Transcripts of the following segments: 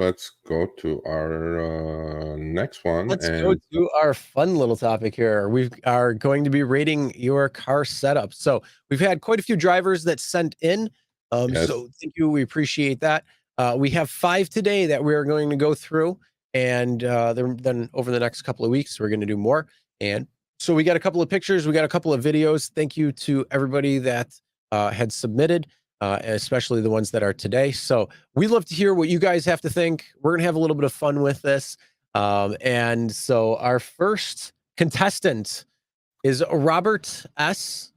let's go to our next one. Let's go to our fun little topic here. We are going to be rating your car setup. So we've had quite a few drivers that sent in. Yes. So thank you. We appreciate that. We have 5 today that we are going to go through. And then over the next couple of weeks, we're going to do more. And so we got a couple of pictures. We got a couple of videos. Thank you to everybody that had submitted. Especially the ones that are today. So we'd love to hear what you guys have to think. We're going to have a little bit of fun with this. And so our first contestant is Robert S.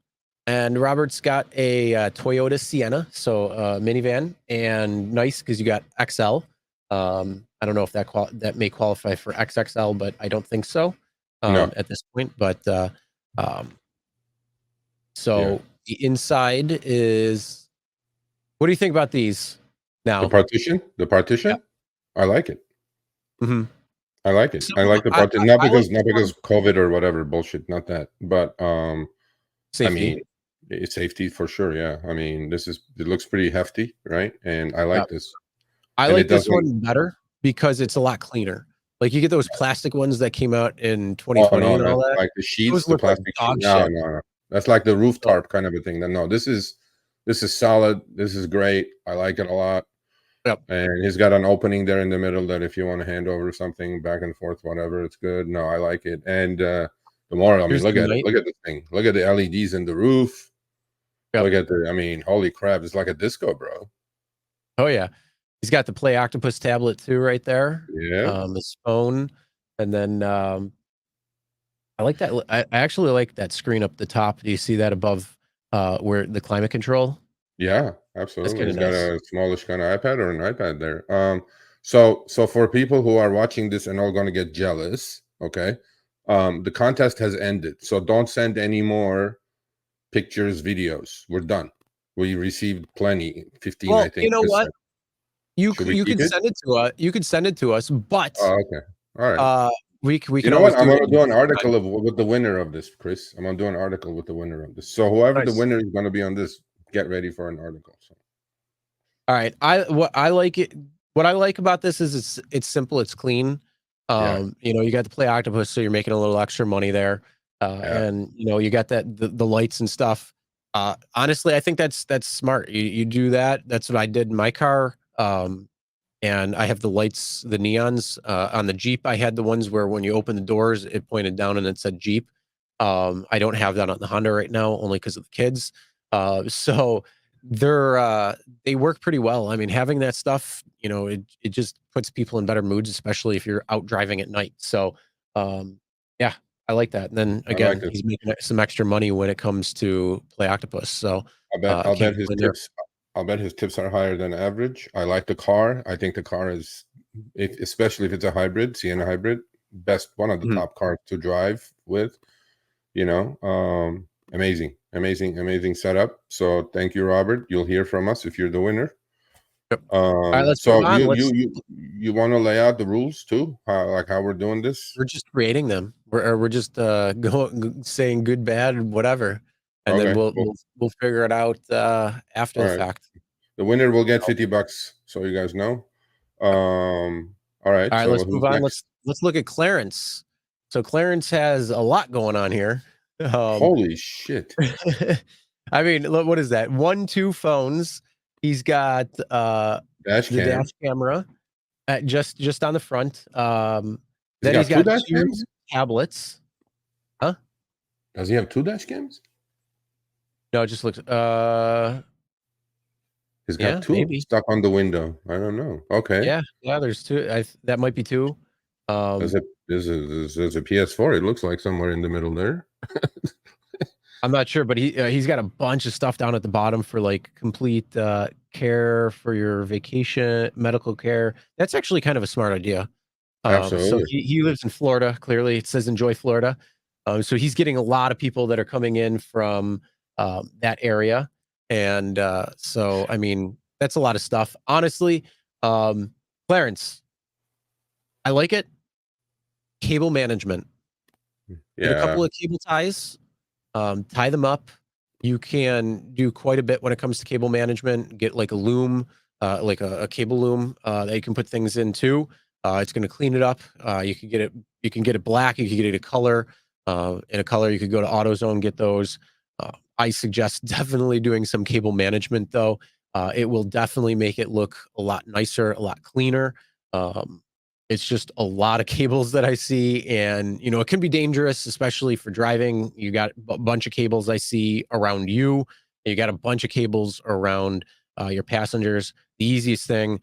And Robert's got a Toyota Sienna, so minivan, and nice because you got XL. I don't know if that may qualify for XXL, but I don't think so No. at this point. But so the inside is. What do you think about these now? The partition? Yeah. I like it. Mm-hmm. I like it. I like the partition. Not because COVID or whatever bullshit, not that. But safety. I mean, it's safety for sure, yeah. I mean, it looks pretty hefty, right? And I like this. I like this one better because it's a lot cleaner. Like you get those plastic ones that came out in 2020 and all that. Like the sheets, the plastic sheets. No. That's like the roof tarp kind of a thing. No, this is solid. This is great. I like it a lot. Yep. And he's got an opening there in the middle that if you want to hand over something back and forth, whatever, it's good. No, I like it. And the more, I mean, look at it. Look at the thing. Look at the LEDs in the roof. Yep. Look at I mean, holy crap. It's like a disco, bro. Oh, yeah. He's got the Play Octopus tablet too right there. Yeah. His phone. And then I like that. I actually like that screen up the top. Do you see that above where the climate control? Yeah, absolutely. He's got a smallish kind of iPad or an iPad there. So for people who are watching this and all going to get jealous, okay, the contest has ended. So don't send any more pictures, videos. We're done. We received plenty, 15, I think. You know what? You could send it to us. You could send it to us, but okay, all right. We can. You know what? I'm gonna do an article with the winner of this, Chris. I'm gonna do an article with the winner of this. So whoever the winner is gonna be on this, get ready for an article. So. All right. What I like about this is it's simple, it's clean. You know, you got to Play Octopus, so you're making a little extra money there. And you know, you got the lights and stuff. Honestly, I think that's smart. You do that. That's what I did in my car. And I have the lights, the neons on the Jeep. I had the ones where when you open the doors, it pointed down and it said Jeep. I don't have that on the Honda right now, only because of the kids. So they work pretty well. I mean, having that stuff, you know, it just puts people in better moods, especially if you're out driving at night. So, yeah, I like that. And then again, he's making some extra money when it comes to Play Octopus. So I'll bet his tips are higher than average. I like the car. I think the car is, especially if it's a hybrid, Sienna hybrid, one of the top cars to drive with. You know, amazing setup. So thank you, Robert. You'll hear from us if you're the winner. Yep. All right, let's move on. You want to lay out the rules too, how we're doing this? We're just creating them. We're just saying good, bad, whatever, and then we'll figure it out after the fact. The winner will get $50, so you guys know. All right. So let's move on. Let's look at Clarence. So Clarence has a lot going on here. Holy shit. I mean, look, what is that? 2 phones. He's got the dash camera just on the front. Then he's got 2 tablets. Huh? Does he have 2 dash cams? No, it just looks he's got 2 stuck on the window. I don't know. Okay. Yeah, there's 2. That might be 2. There's a PS4. It looks like somewhere in the middle there. I'm not sure, but he's got a bunch of stuff down at the bottom for like complete care for your vacation, medical care. That's actually kind of a smart idea. Absolutely. So he lives in Florida. Clearly, it says enjoy Florida. So he's getting a lot of people that are coming in from that area, and so I mean that's a lot of stuff. Honestly, Clarence, I like it. Cable management. Get a couple of cable ties. Tie them up. You can do quite a bit when it comes to cable management. Get like a loom like a cable loom that you can put things into. It's going to clean it up. You can get it black. You can get it a color. In a color, you could go to AutoZone, get those. I suggest definitely doing some cable management though. It will definitely make it look a lot nicer, a lot cleaner. It's just a lot of cables that I see, and it can be dangerous, especially for driving. You got a bunch of cables I see around you. You got a bunch of cables around your passengers. The easiest thing,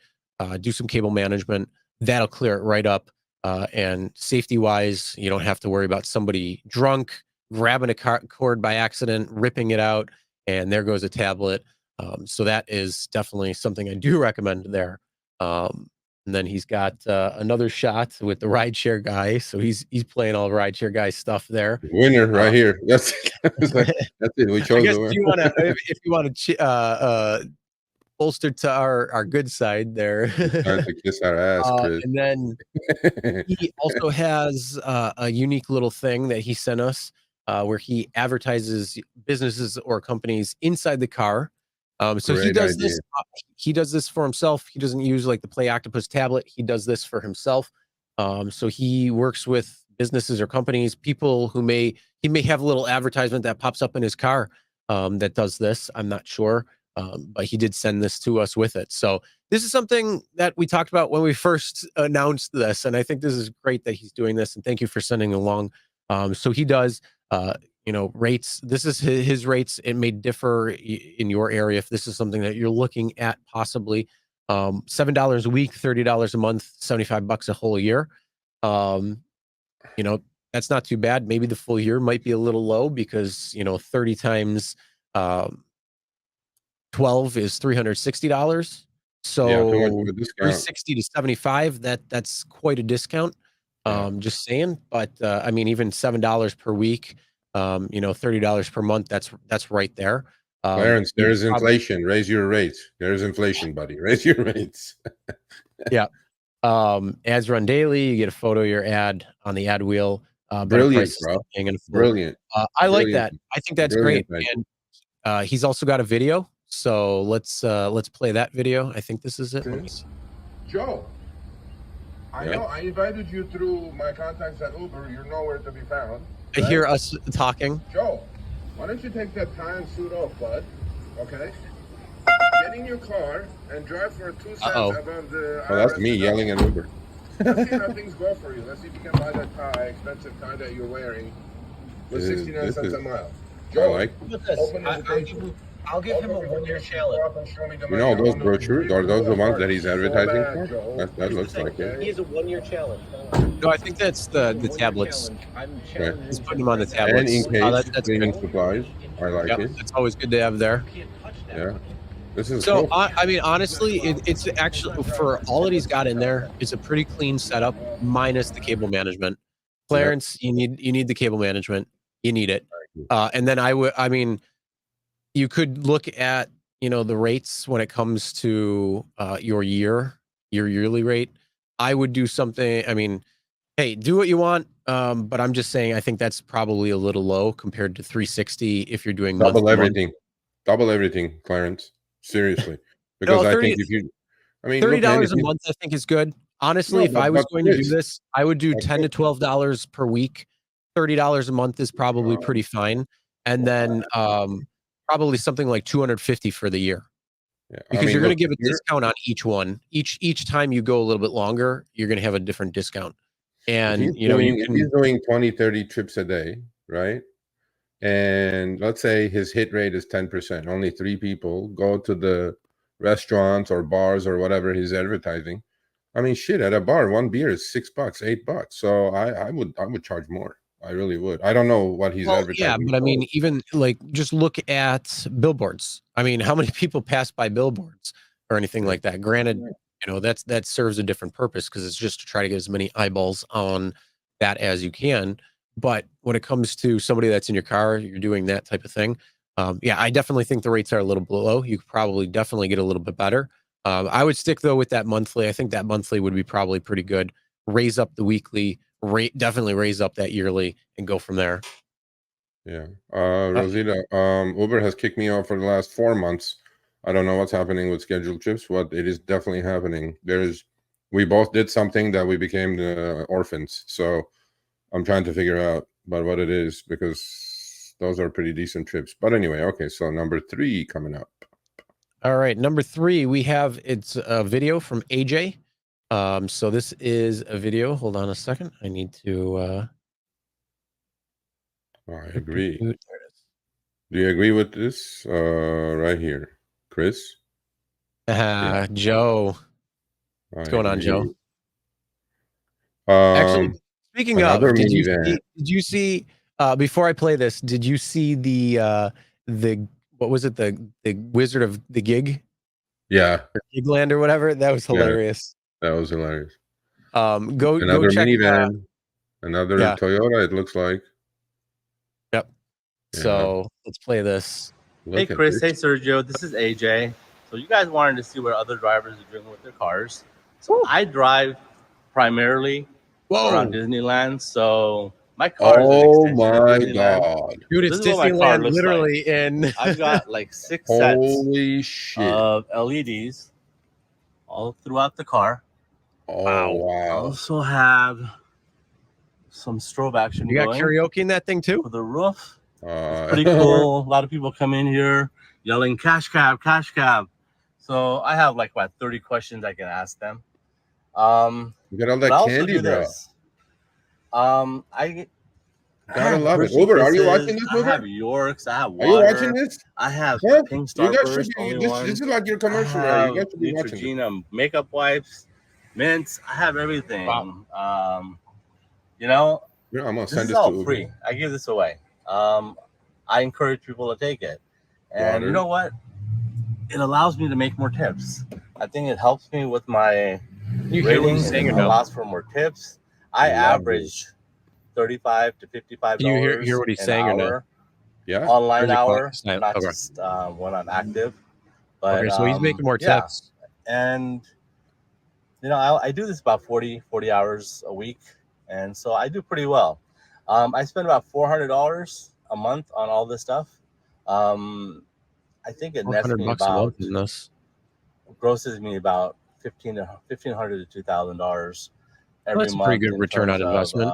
do some cable management. That'll clear it right up. And safety wise, you don't have to worry about somebody drunk grabbing a cord by accident, ripping it out, and there goes a tablet. So that is definitely something I do recommend there. And then he's got another shot with the Rideshare Guy. So he's playing all Rideshare Guy stuff there. Winner right here. That's it. We chose the winner. If you want to bolster to our good side there. Trying to kiss our ass, Chris. And then he also has a unique little thing that he sent us where he advertises businesses or companies inside the car. So he does this. He does this for himself. He doesn't use like the Play Octopus tablet. He does this for himself. So he works with businesses or companies, people who he may have a little advertisement that pops up in his car that does this. I'm not sure. But he did send this to us with it. So this is something that we talked about when we first announced this. And I think this is great that he's doing this. And thank you for sending along. So he does, rates. This is his rates. It may differ in your area if this is something that you're looking at possibly. $7 a week, $30 a month, $75 a whole year. That's not too bad. Maybe the full year might be a little low because, 30 times 12 is $360. So Yeah, 360 to 75, that's quite a discount. Just saying. But I mean, even $7 per week, $30 per month, that's right there. Clarence, there is inflation. Raise your rates. There is inflation, buddy. Raise your rates. Yeah. Ads run daily. You get a photo of your ad on the ad wheel. Brilliant, bro. Brilliant. I like that. I think that's great. And he's also got a video. So let's play that video. I think this is it. Let me see. Joe, I know I invited you through my contacts at Uber. You're nowhere to be found. Right? I hear us talking. Joe, why don't you take that tie and suit off, bud? Okay. Get in your car and drive for 2 cents above the. Oh, that's me yelling at Uber. Let's see how things go for you. Let's see if you can buy that tie, expensive tie that you're wearing, with 69 cents a mile. Joe, I'll give him a 1-year challenge. Those brochures, are those the ones that he's advertising for? That looks like it. He has a 1-year challenge. No, I think that's the tablets. He's putting them on the tablets. And in case cleaning supplies, I like it. It's always good to have there. Yeah. This is so cool. I mean, honestly, it's actually, for all that he's got in there, it's a pretty clean setup minus the cable management. Clarence, you need the cable management. You need it. And then I mean, you could look at, the rates when it comes to your yearly rate. I would do something. I mean, hey, do what you want. But I'm just saying, I think that's probably a little low compared to 360 if you're doing double everything. Double everything, Clarence. Seriously. Because I think if you, $30 a month, I think is good. Honestly, if I was going to do this, I would do $10 to $12 per week. $30 a month is probably pretty fine. And then probably something like $250 for the year. Yeah. Because you're going to give a discount on each one. Each time you go a little bit longer, you're going to have a different discount. And if he's doing 20, 30 trips a day, right? And let's say his hit rate is 10%. Only 3 people go to the restaurants or bars or whatever he's advertising. I mean, shit, at a bar, 1 beer is $6, $8. So I would charge more. I really would. I don't know what he's advertising. Yeah, but I mean, even like just look at billboards. I mean, how many people pass by billboards or anything like that? Granted, that serves a different purpose because it's just to try to get as many eyeballs on that as you can. But when it comes to somebody that's in your car, you're doing that type of thing. I definitely think the rates are a little below. You could probably definitely get a little bit better. I would stick though with that monthly. I think that monthly would be probably pretty good. Raise up the weekly. Definitely raise up that yearly and go from there. Yeah. Rosita, Uber has kicked me off for the last 4 months. I don't know what's happening with scheduled trips, but it is definitely happening. We both did something that we became the orphans. So I'm trying to figure out about what it is, because those are pretty decent trips. But anyway, okay, so number 3 coming up. All right, number 3, it's a video from AJ. So this is a video. Hold on a second. I need to I agree. There it is. Do you agree with this right here, Chris? Yeah. Joe. What's going on, Joe? Actually, speaking of, did you see before I play this, did you see the what was it, the Wizard of the Gig? Yeah. Or Gigland or whatever? That was hilarious. Yeah, that was hilarious. Go check minivan, another Toyota, it looks like. Yep. Yeah. So let's play this. Hey Chris, hey Sergio, this is AJ. So you guys wanted to see what other drivers are doing with their cars. So I drive primarily around Disneyland. So my car is an extension of Disneyland. Dude, it's Disneyland literally like. In I've got like 6 sets of LEDs all throughout the car. Wow. I also have some strobe action. You got karaoke in that thing too? For the roof. It's pretty cool. A lot of people come in here yelling cash cab, cash cab. So I have like about 30 questions I can ask them. You got all that candy, bro. I gotta love it. Uber, are you watching this, Uber? I have Yorks. I have water. Are you watching this? I have pink Starburst. This is like your commercial. I have Neutrogena makeup wipes, mints. I have everything. Wow. You know, I'm gonna send this all to free. I give this away. I encourage people to take it, and you know what? It allows me to make more tips. I think it helps me with my ratings. It allows for more tips. I average $35 to $55. Can you hear what he's saying or no? Yeah, online hour, not just when I'm active. But so he's making more tips, and you know, I do this about 40 hours a week, and so I do pretty well. I spend about $400 a month on all this stuff. I think it nets me about grosses me about $1,500 to $2,000 every month. That's a pretty good return on investment.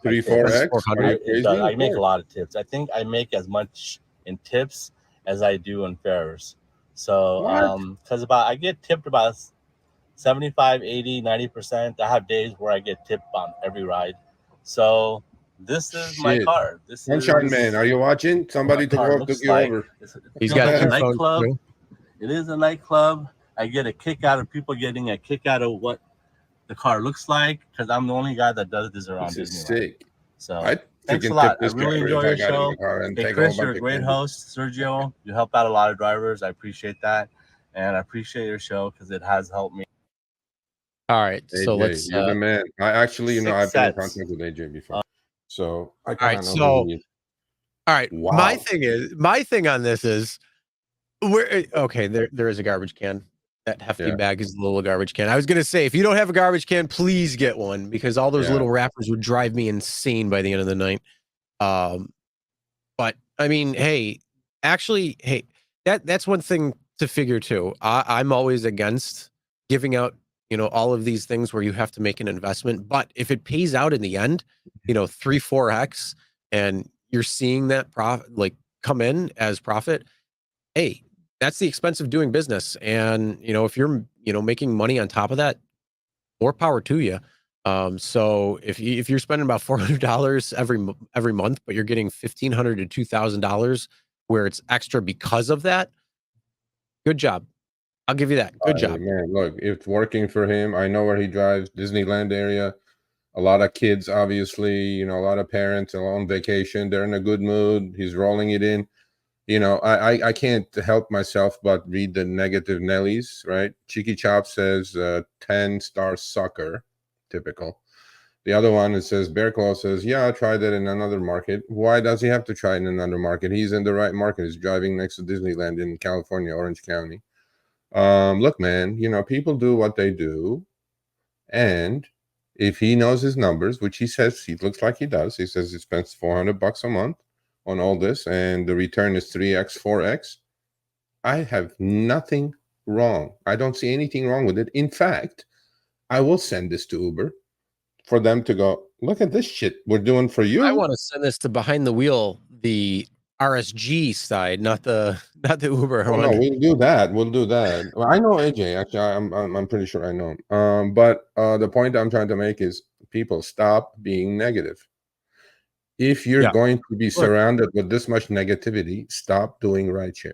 3-4x. I make a lot of tips. I think I make as much in tips as I do in fares. So because I get tipped about 75, 80, 90%. I have days where I get tipped on every ride. So this is my car. This Sunshine is Man, are you watching? Somebody took you over. He's got a nightclub. It is a nightclub. I get a kick out of people getting a kick out of what the car looks like, because I'm the only guy that does this around Disneyland. Sick. So thanks a lot. I really enjoy your show. Hey Chris, you're a great host. Sergio, you help out a lot of drivers. I appreciate that, and I appreciate your show because it has helped me. All right, so AJ, let's. You're the man. I actually, I've been in contact with AJ before, so I kind of know. All right. Wow. My thing on this is, there is a garbage can. That hefty bag is a little garbage can. I was gonna say, if you don't have a garbage can, please get one, because all those little wrappers would drive me insane by the end of the night. But I mean, that's one thing to figure too. I'm always against giving out, all of these things where you have to make an investment. But if it pays out in the end, 3-4x, and you're seeing that profit come in as profit, hey, that's the expense of doing business. And, if you're, making money on top of that, more power to you. So if you're spending about $400 every month, but you're getting $1,500 to $2,000 where it's extra because of that, good job. I'll give you that. Good job. Man, look, it's working for him. I know where he drives, Disneyland area. A lot of kids, obviously, a lot of parents are on vacation. They're in a good mood. He's rolling it in. I can't help myself but read the negative Nellies, right? Cheeky Chop says 10-star sucker, typical. The other one, it says Bear Claw says, yeah, I tried that in another market. Why does he have to try it in another market? He's in the right market. He's driving next to Disneyland in California, Orange County. Look, man, people do what they do. And if he knows his numbers, which he says he looks like he does, he says he spends $400 a month on all this, and the return is 3x, 4x. I have nothing wrong. I don't see anything wrong with it. In fact, I will send this to Uber for them to go, look at this shit we're doing for you. I want to send this to behind the wheel, the RSG side, not the Uber Oh no, one. we'll do that. We'll do that. Well, I know AJ. Actually, I'm pretty sure I know him. But the point I'm trying to make is, people, stop being negative. If you're Yeah. going to be Look, surrounded with this much negativity, stop doing rideshare.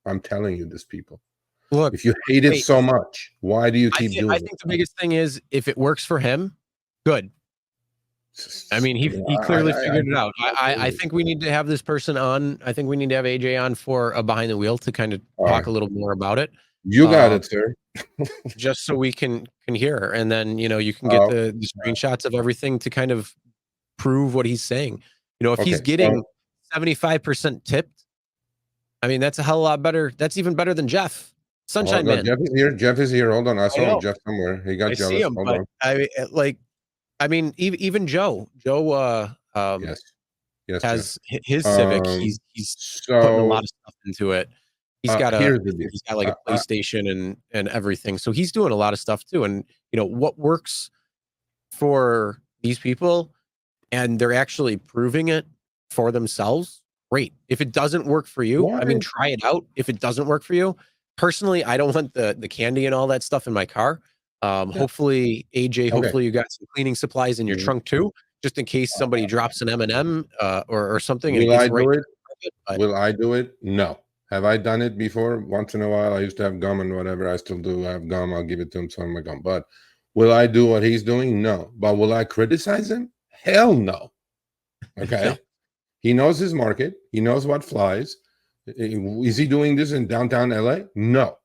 I'm telling you this, people. look, If you hate it wait, so much, why do you keep I doing think the biggest thing is if it works for him, good. it? I mean, he clearly figured it out. I I think we need to have this person on. I think we need to have AJ on for a behind the wheel to kind of All talk right. a little more about it. You got it, sir. Just so we can hear her, and then you can get the screenshots of everything to kind of prove what he's saying. If Okay, he's getting 75% tipped, I mean, that's a hell of a lot better. That's even better than Jeff, Sunshine Man. Jeff is here. Jeff is here. Hold on. I saw know. Jeff somewhere. He got I jealous. see him, Hold but on. I mean, even Joe Yes. Yes, has Jeff. his Civic. He's putting a lot of stuff into it. He's got here's the deal. he's got like a PlayStation and everything. So he's doing a lot of stuff too. And what works for these people, and they're actually proving it for themselves. Great. If it doesn't work for you, I mean, try it out. If it doesn't work for you, personally, I don't want the candy and all that stuff in my car. Hopefully, AJ, hopefully you got some cleaning supplies in your trunk too, just in case somebody drops an M&M or something. Will I do it? But Will I do it? No. Have I done it before? Once in a while, I used to have gum and whatever. I still do have gum. I'll give it to him, some of my gum. But will I do what he's doing? No. But will I criticize him? Hell no. Okay. No. He knows his market. He knows what flies. Is he doing this in downtown LA? No.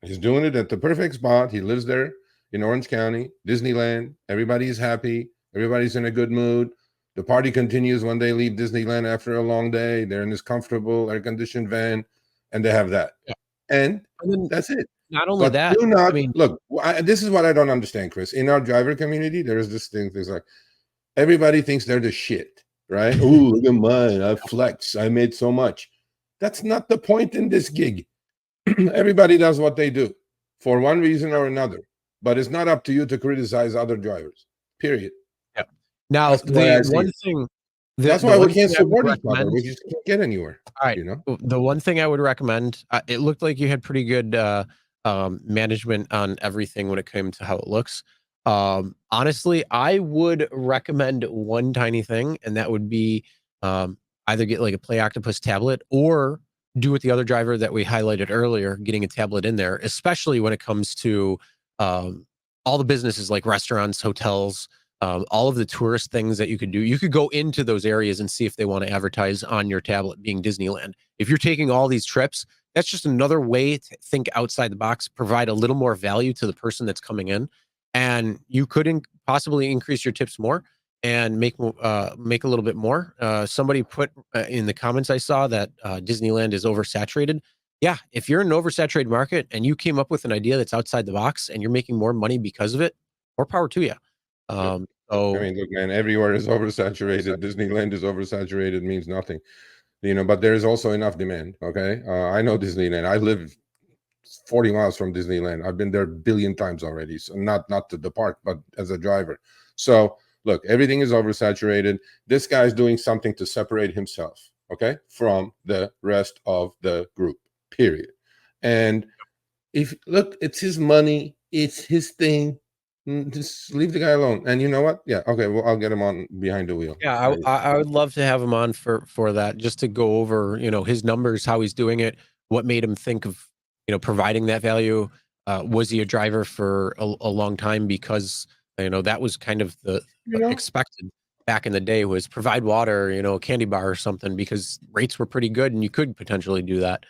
He's doing it at the perfect spot. He lives there in Orange County, Disneyland. Everybody is happy. Everybody's in a good mood. The party continues when they leave Disneyland after a long day. They're in this comfortable air-conditioned van, and they have that. Yeah. And then that's it. Not only that, do not, I mean, look, this is what I don't understand, Chris. In our driver community, there is this thing. There's like, everybody thinks they're the shit, right? Oh, look at mine. I flex. I made so much. That's not the point in this gig. Everybody does what they do for one reason or another, but it's not up to you to criticize other drivers, period. Yeah. Now, the one thing, that's why we can't support each other. We just can't get anywhere. All right. The one thing I would recommend, it looked like you had pretty good management on everything when it came to how it looks. Honestly, I would recommend one tiny thing, and that would be either get like a Play Octopus tablet or do with the other driver that we highlighted earlier, getting a tablet in there, especially when it comes to all the businesses like restaurants, hotels, all of the tourist things that you could do. You could go into those areas and see if they want to advertise on your tablet, being Disneyland. If you're taking all these trips, that's just another way to think outside the box, provide a little more value to the person that's coming in. And you could possibly increase your tips more and make a little bit more. Somebody put in the comments I saw that Disneyland is oversaturated. Yeah, if you're in an oversaturated market and you came up with an idea that's outside the box and you're making more money because of it, more power to you. So I mean, look, man, everywhere is oversaturated. Disneyland is oversaturated, means nothing, but there is also enough demand. Okay. I know Disneyland. I live 40 miles from Disneyland. I've been there a billion times already. So not to the park, but as a driver. So look, everything is oversaturated. This guy's doing something to separate himself, okay, from the rest of the group, period. And look, it's his money. It's his thing. Just leave the guy alone. And you know what? Yeah. Okay. Well, I'll get him on behind the wheel. Yeah, I would love to have him on for that, just to go over, his numbers, how he's doing it, what made him think of, providing that value. Was he a driver for a long time? Because, that was kind of the expected back in the day, was provide water, a candy bar or something, because rates were pretty good and you could potentially do that.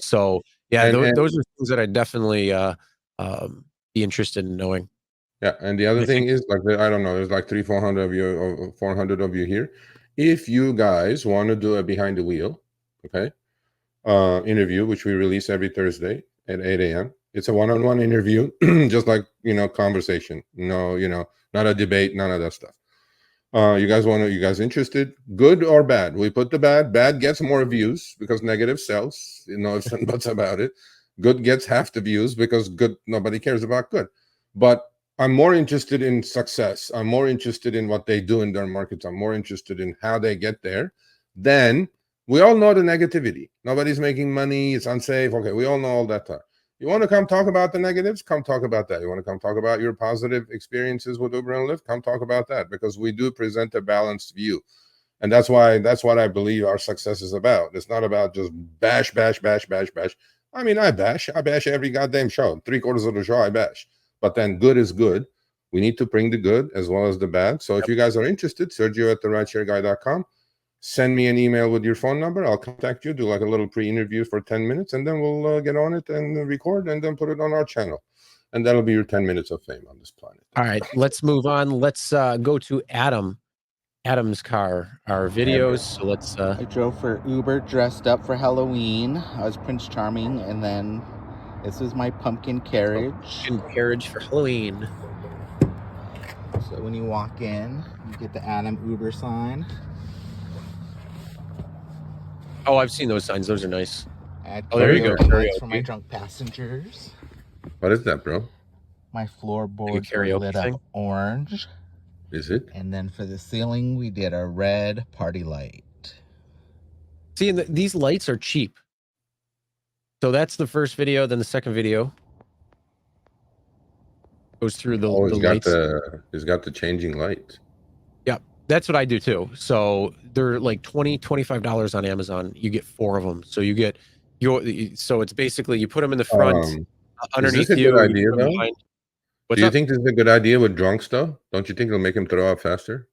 So yeah, those are things that I definitely be interested in knowing. Yeah, and the other thing is, like, I don't know, there's like 400 of you, or 400 of you here. If you guys want to do a behind the wheel, okay, interview, which we release every Thursday at 8 a.m. It's a one-on-one interview, just like, conversation. No, not a debate, none of that stuff. You guys interested? Good or bad? We put the bad. Bad gets more views because negative sells. You know, ifs and buts about it. Good gets half the views because good, nobody cares about good. But I'm more interested in success. I'm more interested in what they do in their markets. I'm more interested in how they get there. Then we all know the negativity. Nobody's making money. It's unsafe. Okay, we all know all that stuff. You want to come talk about the negatives? Come talk about that. You want to come talk about your positive experiences with Uber and Lyft? Come talk about that, because we do present a balanced view. And that's what I believe our success is about. It's not about just bash, bash, bash, bash, bash. I mean, I bash every goddamn show. 3/4 of the show I bash. But then good is good. We need to bring the good as well as the bad. So if you guys are interested, Sergio at therideshareguy.com. Send me an email with your phone number. I'll contact you, do like a little pre-interview for 10 minutes, and then we'll get on it and record and then put it on our channel. And that'll be your 10 minutes of fame on this planet. All right, let's move on. Let's go to Adam. Adam's car, our videos. So let's I drove for Uber dressed up for Halloween. I was Prince Charming, and then this is my pumpkin carriage. Pumpkin carriage for Halloween. So when you walk in, you get the Adam Uber sign. Oh, I've seen those signs. Those are nice. Oh, there you go. Lights for my drunk passengers. What is that, bro? My floorboards are lit up orange. Is it? And then for the ceiling, we did a red party light. See, these lights are cheap. So that's the first video. Then the second video goes through the lights. It's got the changing lights. Yeah, that's what I do too. So they're like $20-$25 on Amazon. You get 4 of them. So you get so it's basically you put them in the front, underneath is this a good idea, though? Do you think this is a good idea with drunks, though? Don't you think it'll make him throw up faster?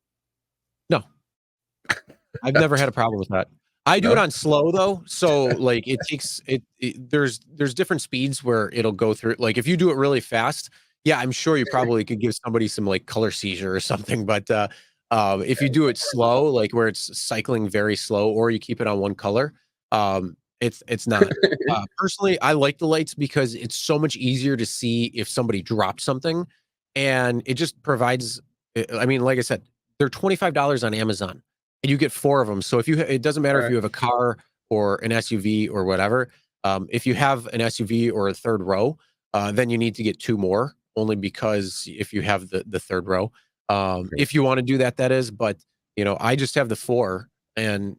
No. I've never had a problem with that. I do it on slow, though. So like it takes there's different speeds where it'll go through. Like if you do it really fast, yeah, I'm sure you probably could give somebody some like color seizure or something. But if you do it slow, like where it's cycling very slow, or you keep it on one color, it's not. Personally, I like the lights because it's so much easier to see if somebody dropped something, and it just provides. I mean, like I said, they're $25 on Amazon, and you get 4 of them. So if it doesn't matter if you have a car or an SUV or whatever. If you have an SUV or a third row, then you need to get 2 more, only because if you have the third row, if you want to do that, that is. But you know, I just have the 4, and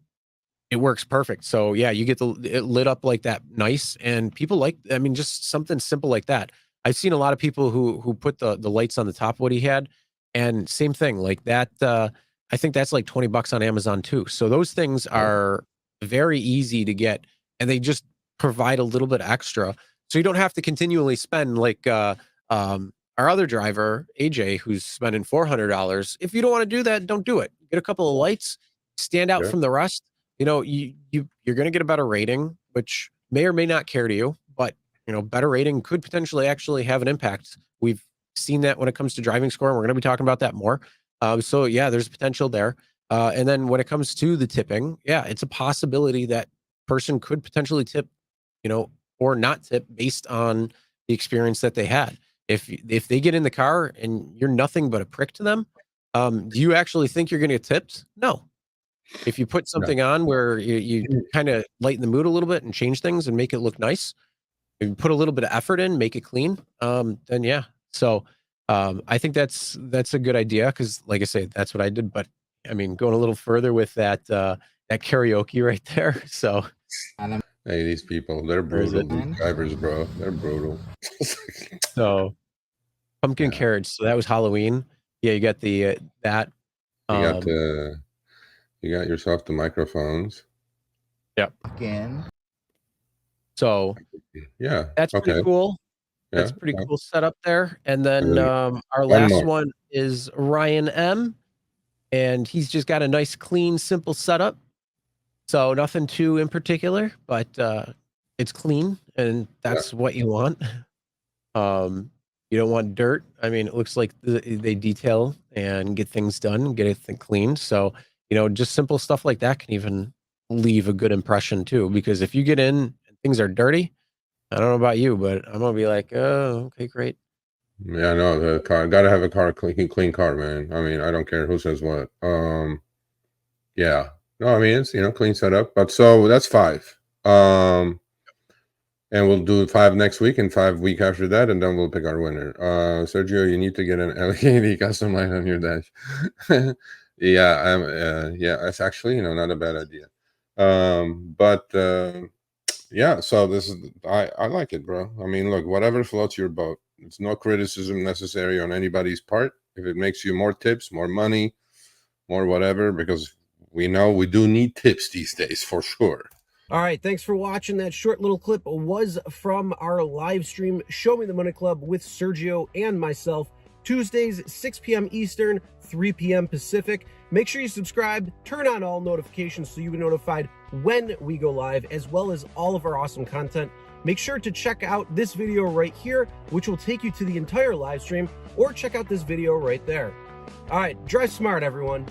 it works perfect. So yeah, you get it lit up like that, nice, and people like. I mean, just something simple like that. I've seen a lot of people who put the lights on the top of what he had, and same thing like that. I think that's like $20 on Amazon too. So those things are very easy to get, and they just provide a little bit extra, so you don't have to continually spend like our other driver AJ, who's spending $400. If you don't want to do that, don't do it. Get a couple of lights, stand out from the rest. You know, you're going to get a better rating, which may or may not care to you, but you know, better rating could potentially actually have an impact. We've seen that when it comes to driving score, and we're going to be talking about that more. So yeah, there's potential there. And then when it comes to the tipping, yeah, it's a possibility that person could potentially tip, you know, or not tip based on the experience that they had. If they get in the car and you're nothing but a prick to them, do you actually think you're going to get tipped? No. If you put something on where you kind of lighten the mood a little bit and change things and make it look nice, if you put a little bit of effort in, make it clean, then yeah. So I think that's a good idea, because like I say, that's what I did. But I mean, going a little further with that karaoke right there. So hey, these people, they're brutal. These drivers, bro, they're brutal. So pumpkin carriage. So that was Halloween. Yeah, you got the that. You got yourself the microphones. Yep. Again. So yeah, that's pretty cool. That's pretty cool setup there. And then our last one is Ryan M, and he's just got a nice, clean, simple setup. So nothing too in particular, but it's clean, and that's what you want. You don't want dirt. I mean, it looks like they detail and get things done, get it cleaned. So you know, just simple stuff like that can even leave a good impression too. Because if you get in and things are dirty, I don't know about you, but I'm gonna be like, oh, okay, great. Yeah, no, the car gotta have a clean car, man. I mean, I don't care who says what. Yeah. No, I mean it's clean setup. But so that's 5. And we'll do 5 next week and 5 week after that, and then we'll pick our winner. Sergio, you need to get an LED custom light on your dash. Yeah, yeah, that's actually not a bad idea. But yeah, so this is I like it, bro. I mean, look, whatever floats your boat. It's no criticism necessary on anybody's part. If it makes you more tips, more money, more whatever, because we know we do need tips these days for sure. All right, thanks for watching. That short little clip was from our live stream, Show Me the Money Club with Sergio and myself, Tuesdays, 6 p.m. Eastern, 3 p.m. Pacific. Make sure you subscribe, turn on all notifications so you get notified when we go live, as well as all of our awesome content. Make sure to check out this video right here, which will take you to the entire live stream, or check out this video right there. All right, drive smart, everyone.